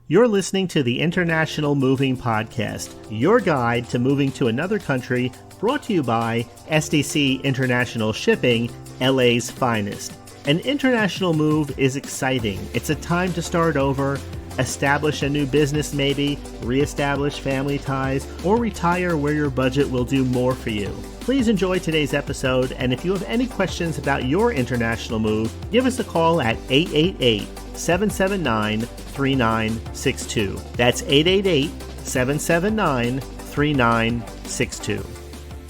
You're listening to the International Moving Podcast, your guide to moving to another country, brought to you by SDC International Shipping, LA's finest. An international move is exciting. It's a time to start over, establish a new business maybe, reestablish family ties, or retire where your budget will do more for you. Please enjoy today's episode, and if you have any questions about your international move, give us a call at 888-779-3962. That's 888-779-3962.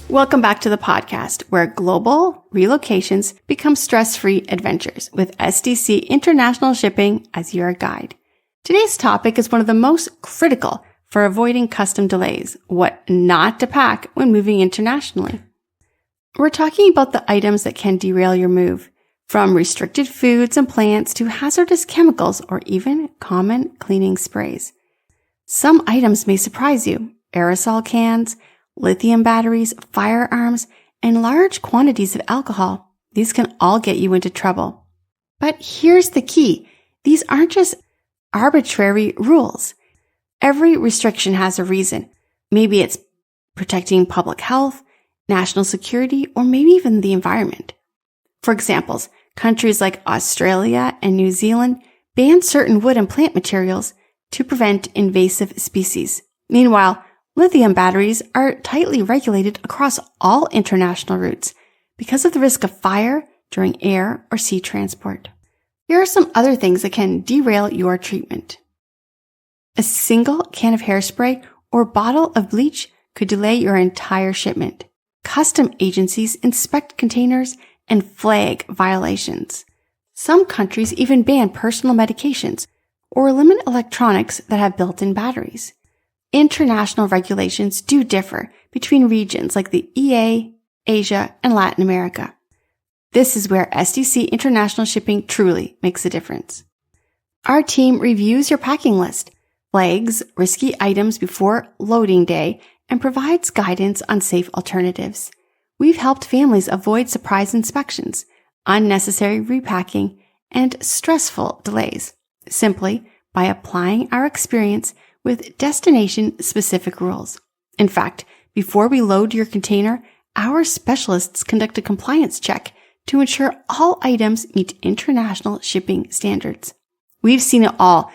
Welcome back to the podcast, where global relocations become stress-free adventures with SDC International Shipping as your guide. Today's topic is one of the most critical for avoiding custom delays, what not to pack when moving internationally. We're talking about the items that can derail your move, from restricted foods and plants to hazardous chemicals or even common cleaning sprays. Some items may surprise you: aerosol cans, lithium batteries, firearms, and large quantities of alcohol. These can all get you into trouble. But here's the key. These aren't just arbitrary rules. Every restriction has a reason. Maybe it's protecting public health, national security, or maybe even the environment. For examples, countries like Australia and New Zealand ban certain wood and plant materials to prevent invasive species. Meanwhile, lithium batteries are tightly regulated across all international routes because of the risk of fire during air or sea transport. Here are some other things that can derail your treatment. A single can of hairspray or bottle of bleach could delay your entire shipment. Custom agencies inspect containers and flag violations. Some countries even ban personal medications or limit electronics that have built-in batteries. International regulations do differ between regions like the EA, Asia, and Latin America. This is where SDC International Shipping truly makes a difference. Our team reviews your packing list, flags risky items before loading day, and provides guidance on safe alternatives. We've helped families avoid surprise inspections, unnecessary repacking, and stressful delays, simply by applying our experience with destination-specific rules. In fact, before we load your container, our specialists conduct a compliance check to ensure all items meet international shipping standards. We've seen it all,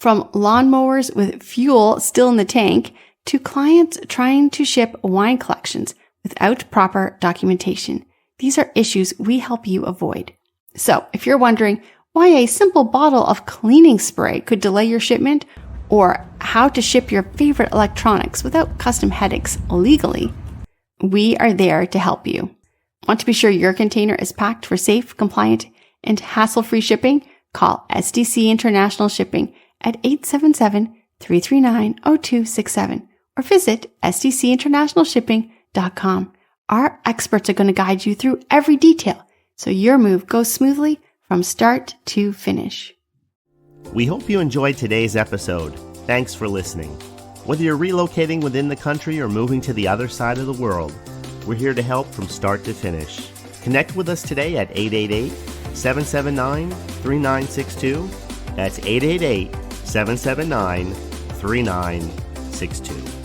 from lawnmowers with fuel still in the tank to clients trying to ship wine collections without proper documentation. These are issues we help you avoid. So if you're wondering why a simple bottle of cleaning spray could delay your shipment, or how to ship your favorite electronics without custom headaches legally, we are there to help you. Want to be sure your container is packed for safe, compliant, and hassle-free shipping? Call SDC International Shipping at 877-339-0267 or visit sdcinternationalshipping.com. Our experts are going to guide you through every detail so your move goes smoothly from start to finish. We hope you enjoyed today's episode. Thanks for listening. Whether you're relocating within the country or moving to the other side of the world, we're here to help from start to finish. Connect with us today at 888-779-3962. That's 888-779-3962.